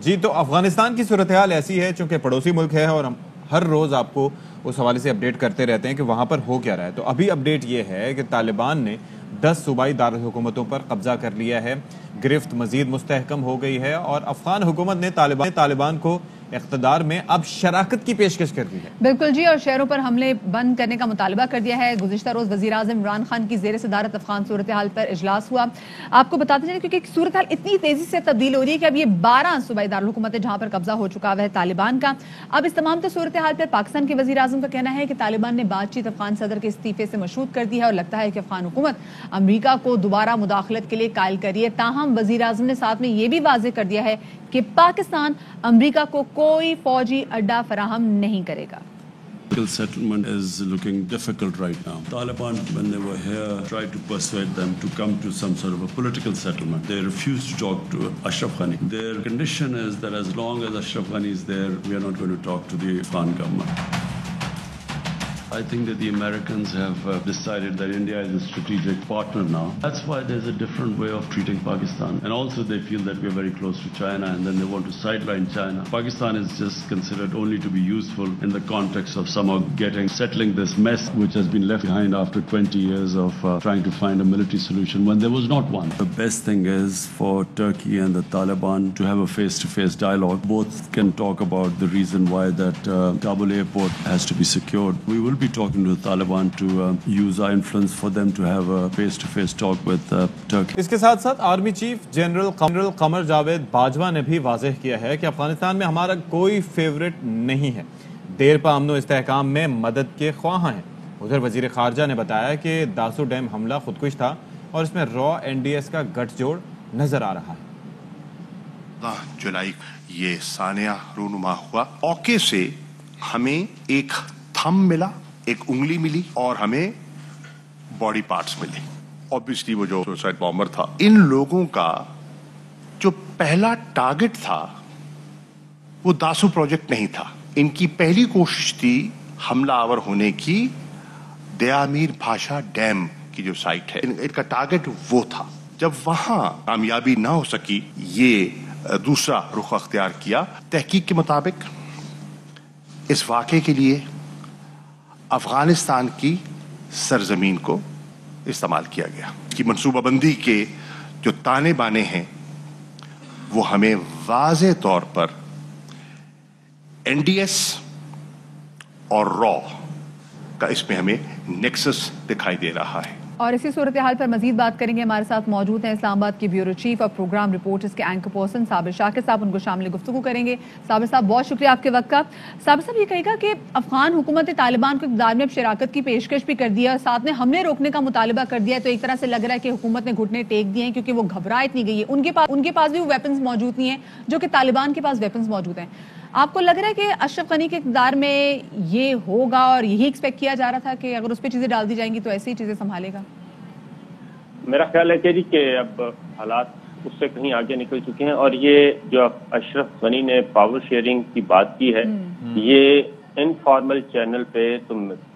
جی تو افغانستان کی صورتحال ایسی ہے چونکہ پڑوسی ملک ہے اور ہم ہر روز آپ کو اس حوالے سے اپڈیٹ کرتے رہتے ہیں کہ وہاں پر ہو کیا رہا ہے. تو ابھی اپڈیٹ یہ ہے کہ طالبان نے 10 صوبائی دارالحکومتوں پر قبضہ کر لیا ہے. گرفت مزید مستحکم ہو گئی ہے اور افغان حکومت نے طالبان کو اقتدار میں اب شراکت کی پیشکش کر دی ہے. بالکل جی، اور شہروں پر حملے بند کرنے کا مطالبہ کر دیا ہے. گزشتہ روز وزیر اعظم عمران خان کی زیر صدارت افغان صورتحال پر اجلاس ہوا. آپ کو بتاتے چلیں کیونکہ صورتحال اتنی تیزی سے تبدیل ہو رہی ہے کہ اب یہ 12 صوبائی دارالحکومتیں جہاں پر قبضہ ہو چکا ہے طالبان کا. اب اس تمام صورتحال پر پاکستان کے وزیر اعظم کا کہنا ہے کہ طالبان نے بات چیت افغان صدر کے استعفے سے مشروط کر دی ہے اور لگتا ہے کہ افغان حکومت امریکہ کو دوبارہ مداخلت کے لیے قائل کر رہی ہے. تاہم وزیر اعظم نے ساتھ میں یہ بھی واضح کر دیا ہے کہ پاکستان امریکہ کو کوئی فوجی اڈا فراہم نہیں کرے گا. Political settlement is looking difficult right now. Taliban, when they were here, tried to persuade them to come to some sort of a political settlement. They refused to talk to Ashraf Ghani. Their condition is that as long as Ashraf Ghani is there, we are not going to talk to the Afghan government. I think that the Americans have decided that India is a strategic partner now. That's why there's a different way of treating Pakistan. And also they feel that we're very close to China and then they want to sideline China. Pakistan is just considered only to be useful in the context of somehow settling this mess which has been left behind after 20 years of trying to find a military solution when there was not one. The best thing is for Turkey and the Taliban to have a face-to-face dialogue. Both can talk about the reason why that Kabul airport has to be secured. We will be talking to the Taliban to use our influence for them to have a face-to-face talk with Turkey. اس کے ساتھ ساتھ army chief general Qamar Javed Bajwa نے بھی واضح کیا ہے کہ افغانستان میں ہمارا کوئی فیورٹ نہیں ہے. دیر پا امن و استحکام میں مدد کے خواہاں ہیں. ادھر وزیر خارجہ نے بتایا کہ داسو ڈیم حملہ خودکش تھا اور اس میں را NDS کا گٹھ جوڑ نظر آ رہا ہے. 10 جولائی یہ سانحہ رونما ہوا. اوکے سے ہمیں ایک تھم ملا، ایک انگلی ملی اور ہمیں باڈی پارٹس ملے. obviously وہ جو سوسائڈ بامبر تھا، ان لوگوں کا جو پہلا ٹارگٹ تھا وہ داسو پروجیکٹ نہیں تھا. ان کی پہلی کوشش تھی حملہ آور ہونے کی دیامیر بھاشا ڈیم کی جو سائٹ ہے، ان کا ٹارگٹ وہ تھا. جب وہاں کامیابی نہ ہو سکی، یہ دوسرا رخ اختیار کیا. تحقیق کے مطابق اس واقعے کے لیے افغانستان کی سرزمین کو استعمال کیا گیا. کی منصوبہ بندی کے جو تانے بانے ہیں وہ ہمیں واضح طور پر NDS اور را کا اس میں ہمیں نیکسس دکھائی دے رہا ہے. اور اسی صورتحال پر مزید بات کریں گے. ہمارے ساتھ موجود ہیں اسلام آباد کے بیورو چیف اور پروگرام رپورٹرز کے اینکر پرسن صابر شاکر صاحب. ان کو شامل گفتگو کریں گے. صابر صاحب بہت شکریہ آپ کے وقت کا. صابر صاحب یہ کہے گا کہ افغان حکومت نے طالبان کو اقتدار میں اب شراکت کی پیشکش بھی کر دیا اور ساتھ میں حملے روکنے کا مطالبہ کر دیا ہے. تو ایک طرح سے لگ رہا ہے کہ حکومت نے گھٹنے ٹیک دیے ہیں کیونکہ وہ گھبرا اتنی گئی ہے. ان کے پاس بھی وہ ویپنز موجود نہیں ہیں جو کہ طالبان کے پاس ویپنز موجود ہیں. آپ کو لگ رہا ہے کہ اشرف غنی کے اقتدار میں یہ ہوگا اور یہی ایکسپیکٹ کیا جا رہا تھا کہ اگر اس پہ چیزیں ڈال دی جائیں گی تو ایسی ہی چیزیں سنبھالے گا؟ میرا خیال ہے کہ اب حالات اس سے کہیں آگے نکل چکے ہیں اور یہ جو اشرف غنی نے پاور شیئرنگ کی بات کی ہے یہ انفارمل چینل پہ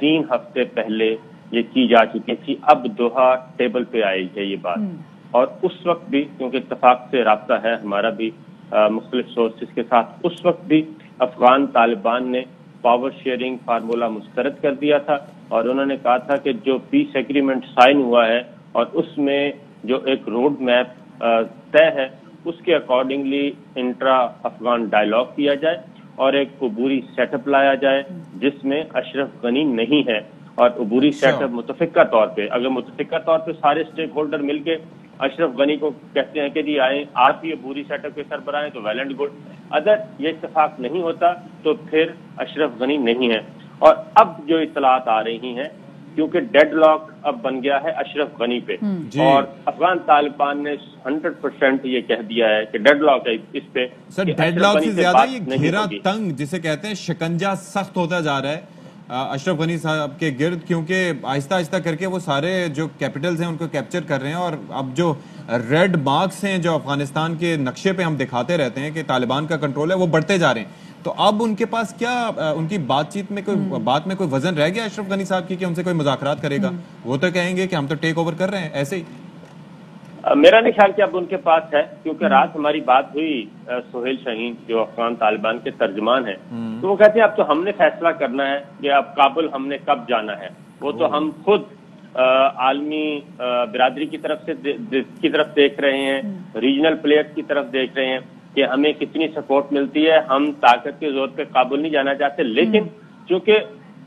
3 ہفتے پہلے یہ کی جا چکی تھی. اب دوحہ ٹیبل پہ آئی ہے یہ بات اور اس وقت بھی کیونکہ اتفاق سے رابطہ ہے ہمارا بھی مختلف سورسز کے ساتھ، اس وقت بھی افغان طالبان نے پاور شیئرنگ فارمولا مسترد کر دیا تھا اور انہوں نے کہا تھا کہ جو پیس ایگریمنٹ سائن ہوا ہے اور اس میں جو ایک روڈ میپ طے ہے اس کے اکارڈنگلی انٹرا افغان ڈائلاگ کیا جائے اور ایک عبوری سیٹ اپ لایا جائے جس میں اشرف غنی نہیں ہے. اور عبوری سیٹ اپ متفقہ طور پہ، اگر متفقہ طور پہ سارے اسٹیک ہولڈر مل کے اشرف غنی کو کہتے ہیں کہ جی آئیں آپ ہی عبوری سیٹ اپ کے سربراہ ہیں تو ویل اینڈ گڈ. اگر یہ اتفاق نہیں ہوتا تو پھر اشرف غنی نہیں ہے. اور اب جو اطلاعات آ رہی ہیں کیونکہ ڈیڈ لاک اب بن گیا ہے اشرف غنی پہ اور افغان طالبان نے 100% یہ کہہ دیا ہے کہ ڈیڈ لاک ہے اس پہ. سر ڈیڈ لاک سے زیادہ یہ گھیرا تنگ جسے کہتے ہیں شکنجہ سخت ہوتا جا رہا ہے اشرف غنی صاحب کے گرد، کیونکہ آہستہ آہستہ کر کے وہ سارے جو کیپٹلز ہیں ان کو کیپچر کر رہے ہیں اور اب جو ریڈ مارکس ہیں جو افغانستان کے نقشے پہ ہم دکھاتے رہتے ہیں کہ طالبان کا کنٹرول ہے وہ بڑھتے جا رہے ہیں. تو اب ان کے پاس کیا ان کی بات چیت میں کوئی وزن رہ گیا اشرف غنی صاحب کی کہ ان سے کوئی مذاکرات کرے گا؟ وہ تو کہیں گے کہ ہم تو ٹیک اوور کر رہے ہیں ایسے ہی. मेरा नहीं ख्याल कि अब उनके पास है, क्योंकि रात हमारी बात हुई सुहेल शाहीन जो अफगान तालिबान के तर्जमान हैं, तो वो कहते हैं अब तो हमने फैसला करना है कि अब काबुल हमने कब जाना है। वो तो हम खुद आलमी बिरादरी की तरफ देख रहे हैं, रीजनल प्लेयर्स की तरफ देख रहे हैं कि हमें कितनी सपोर्ट मिलती है। हम ताकत के जोर पे काबुल नहीं जाना चाहते, लेकिन चूंकि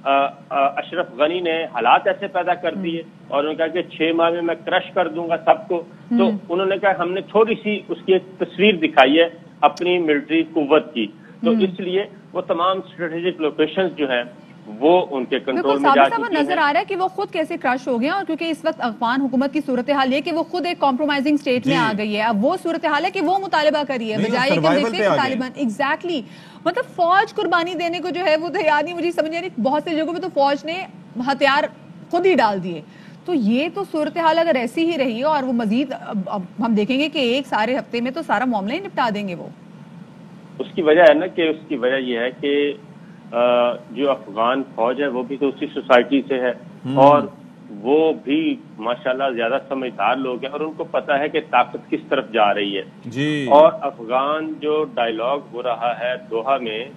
अशरफ गनी ने हालात ऐसे पैदा कर दिए और उन्होंने कहा कि 6 माह में मैं क्रश कर दूंगा सबको, तो उन्होंने कहा हमने थोड़ी सी उसकी एक तस्वीर दिखाई है अपनी मिलिट्री कुव्वत की, तो इसलिए वो तमाम स्ट्रेटेजिक लोकेशंस जो हैं वो उनके कंट्रोल में जा चुकी हैं। नजर आ रहा है कि वो खुद कैसे क्रश हो गए, और क्योंकि इस वक्त अफगान हुकूमत की सूरत हाल है कि वो खुद एक कॉम्प्रोमाइजिंग स्टेट में आ गई है। अब वो सूरत हाल है कि वो मुतालबा करिए बजाय कि देखते हैं तालिबान एग्जैक्टली मतलब फौज कुर्बानी देने को जो है वो तैयार नहीं। मुझे समझ नहीं आ रही, बहुत सी जगहों पे तो फौज ने हथियार खुद ही डाल दिए। तो ये तो सूरत हाल अगर ऐसी ही रही और वो मजीद अब हम देखेंगे कि एक सारे हफ्ते में तो सारा मामला ही निपटा देंगे वो। उसकी वजह है ना कि उसकी वजह ये है कि जो अफगान फौज है वो भी तो उसी सोसाइटी से है और वो भी माशाल्लाह ज्यादा समझदार लोग हैं और उनको पता है कि ताकत किस तरफ जा रही है जी। और अफगान जो डायलॉग हो रहा है दोहा में,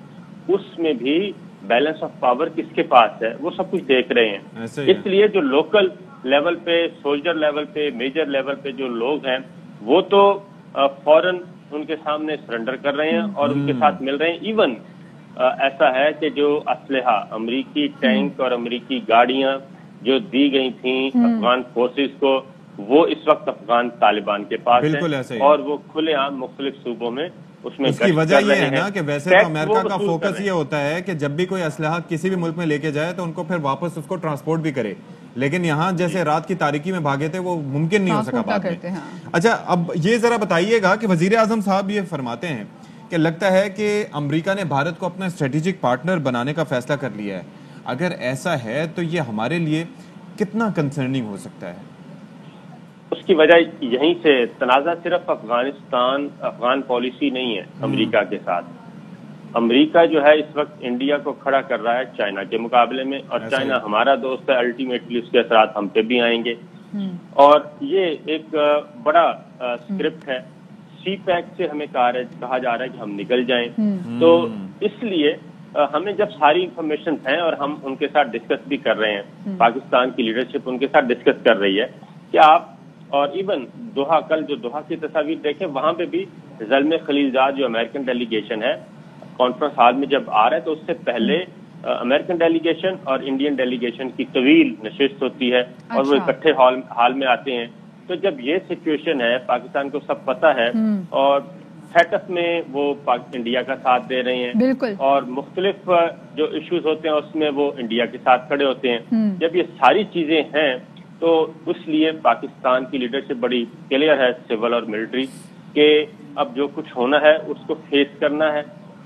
उसमें भी बैलेंस ऑफ पावर किसके पास है वो सब कुछ देख रहे हैं। इसलिए जो लोकल लेवल पे, सोल्जर लेवल पे, मेजर लेवल पे जो लोग हैं वो तो फौरन उनके सामने सरेंडर कर रहे हैं और उनके साथ मिल रहे हैं। इवन ऐसा है कि जो असलहा, अमरीकी टैंक और अमरीकी गाड़ियां जो दी गई थी अफगान फोर्सेस को, वो इस वक्त अफगान तालिबान के पास है और वो खुलेआम मुख्तलिफ सूबों में उसमें उसकी वजह ये है ना कि वैसे तो अमेरिका का फोकस ये होता है कि जब भी कोई असलहा किसी भी मुल्क में लेके जाए तो उनको फिर वापस उसको ट्रांसपोर्ट भी करे, लेकिन यहाँ जैसे रात की तारीकी में भागे थे वो मुमकिन नहीं हो सका बाद में। अच्छा, अब ये जरा बताइएगा कि वजीर आजम साहब ये फरमाते हैं कि लगता है कि अमेरिका ने भारत को अपना स्ट्रेटेजिक पार्टनर बनाने का फैसला कर लिया है। अगर ऐसा है तो ये हमारे लिए कितना कंसर्निंग हो सकता है? उसकी वजह यहीं से तनाज़ा सिर्फ अफगान पॉलिसी नहीं है अमेरिका के साथ। अमेरिका जो है इस वक्त इंडिया को खड़ा कर रहा है चाइना के मुकाबले में, और चाइना हमारा दोस्त है, अल्टीमेटली उसके असरात हम पे भी आएंगे। और ये एक बड़ा स्क्रिप्ट है। सी पैक से हमें कहा जा रहा है कि हम निकल जाएं, तो इसलिए हमें जब सारी इंफॉर्मेशन है और हम उनके साथ डिस्कस भी कर रहे हैं, पाकिस्तान की लीडरशिप उनके साथ डिस्कस कर रही है कि आप, और इवन दोहा, कल जो दोहा की तस्वीर देखें वहां पे भी ज़ल्मे खलीलजाद जो अमेरिकन डेलीगेशन है कॉन्फ्रेंस हॉल में जब आ रहा है, तो उससे पहले अमेरिकन डेलीगेशन और इंडियन डेलीगेशन की तवील नशिस्त होती है और वो इकट्ठे हॉल में आते हैं। तो जब ये सिचुएशन है, पाकिस्तान को सब पता है और सेटअप में वो इंडिया का साथ दे रहे हैं और मुख्तलिफ जो इश्यूज होते हैं उसमें वो इंडिया के साथ खड़े होते हैं। जब ये सारी चीजें हैं तो इसलिए पाकिस्तान की लीडरशिप बड़ी क्लियर है, सिविल और मिलिट्री, के अब जो कुछ होना है उसको फेस करना है।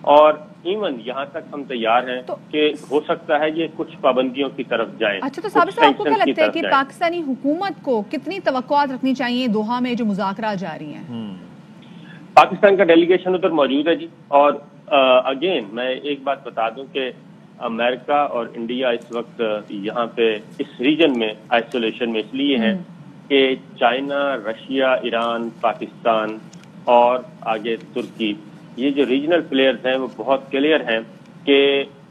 और इवन यहाँ तक हम तैयार हैं कि हो सकता है ये कुछ पाबंदियों की तरफ जाए। अच्छा, तो साबिर साहब आपको क्या लगता है कि पाकिस्तानी हुकूमत को कितनी तवक्कुआत रखनी चाहिए दोहा में जो मुज़ाकरा जारी हैं? पाकिस्तान का डेलीगेशन उधर मौजूद है जी। और अगेन मैं एक बात बता दूं कि अमेरिका और इंडिया इस वक्त यहाँ पे इस रीजन में आइसोलेशन में इसलिए है कि चाइना, रशिया, ईरान, पाकिस्तान और आगे तुर्की, ये जो रीजनल प्लेयर्स हैं वो बहुत क्लियर हैं कि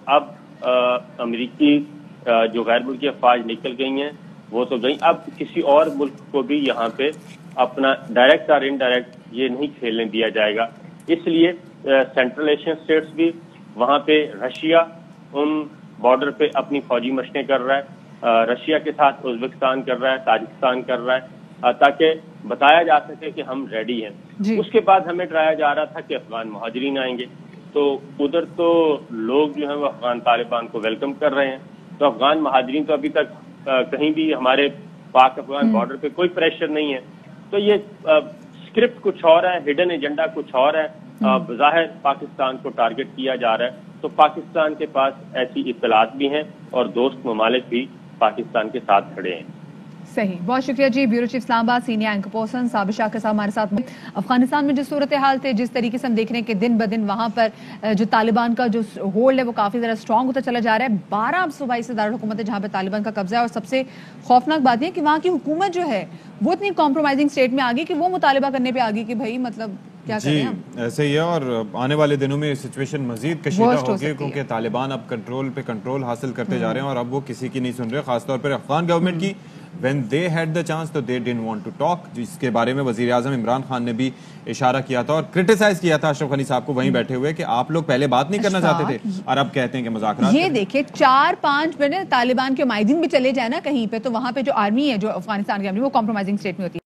अब अमेरिकी जो गैर मुल्की अफवाज निकल गई हैं वो तो गई, अब किसी और मुल्क को भी यहाँ पे अपना डायरेक्ट और इनडायरेक्ट ये नहीं खेलने दिया जाएगा। इसलिए सेंट्रल एशियन स्टेट्स भी वहाँ पे, रशिया उन बॉर्डर पे अपनी फौजी मशकें कर रहा है, रशिया के साथ उज्बेकिस्तान कर रहा है, ताजिकिस्तान कर रहा है, ताकि बताया जा सके कि हम रेडी हैं। उसके बाद हमें डराया जा रहा था कि अफगान मुहाजिरीन आएंगे, तो उधर तो लोग जो है वो अफगान तालिबान को वेलकम कर रहे हैं। तो अफगान मुहाजिरीन तो अभी तक कहीं भी हमारे पाक अफगान बॉर्डर पे कोई प्रेशर नहीं है। तो ये स्क्रिप्ट कुछ और है, हिडन एजेंडा कुछ और है, बज़ाहिर पाकिस्तान को टारगेट किया जा रहा है। तो पाकिस्तान के पास ऐसी इत्तलात भी हैं और दोस्त ममालिक भी पाकिस्तान के साथ खड़े हैं। सही, बहुत शुक्रिया जी। Bureau chief Islamabad senior anchor person Sabir Shah के साथ हमारे साथ। अफगानिस्तान में जो सूरत हाल थे, जिस तरीके से हम देख रहे हैं कि दिन ब दिन वहां पर जो तालिबान का जो होल्ड है वो काफी ज्यादा स्ट्रांग होता चला जा रहा है। 12 सूबाई से दारुल हुकूमत है जहां पे तालिबान का कब्जा है, और सबसे खौफनाक बात यह कि वहां की हुकूमत जो है वो इतनी कॉम्प्रोमाइजिंग स्टेट में आ गई कि वो मुतालिबा करने पे आ गई कि भाई मतलब क्या करें हम। ऐसे ही है, और आने वाले दिनों में सिचुएशन मजीद कशीदा होगी, क्योंकि तालिबान अब कंट्रोल पे कंट्रोल हासिल करते जा रहे हैं और अब वो किसी की नहीं सुन रहे, खासतौर पर अफगान गवर्नमेंट की। When they had the chance, तो they didn't want to talk, जिसके बारे में वजीर आजम इमरान खान ने भी इशारा किया था और क्रिटिसाइज किया था अशरफ गनी साहब को वहीं बैठे हुए कि आप लोग पहले बात नहीं करना चाहते थे और अब कहते हैं कि मज़ाकरात। ये देखिए 4-5 तालिबान के माहिदीन भी चले जाए ना कहीं पे, तो वहां पे जो आर्मी है, जो अफगानिस्तान की आर्मी, वो कॉम्प्रोमाइजिंग स्टेट में होती है।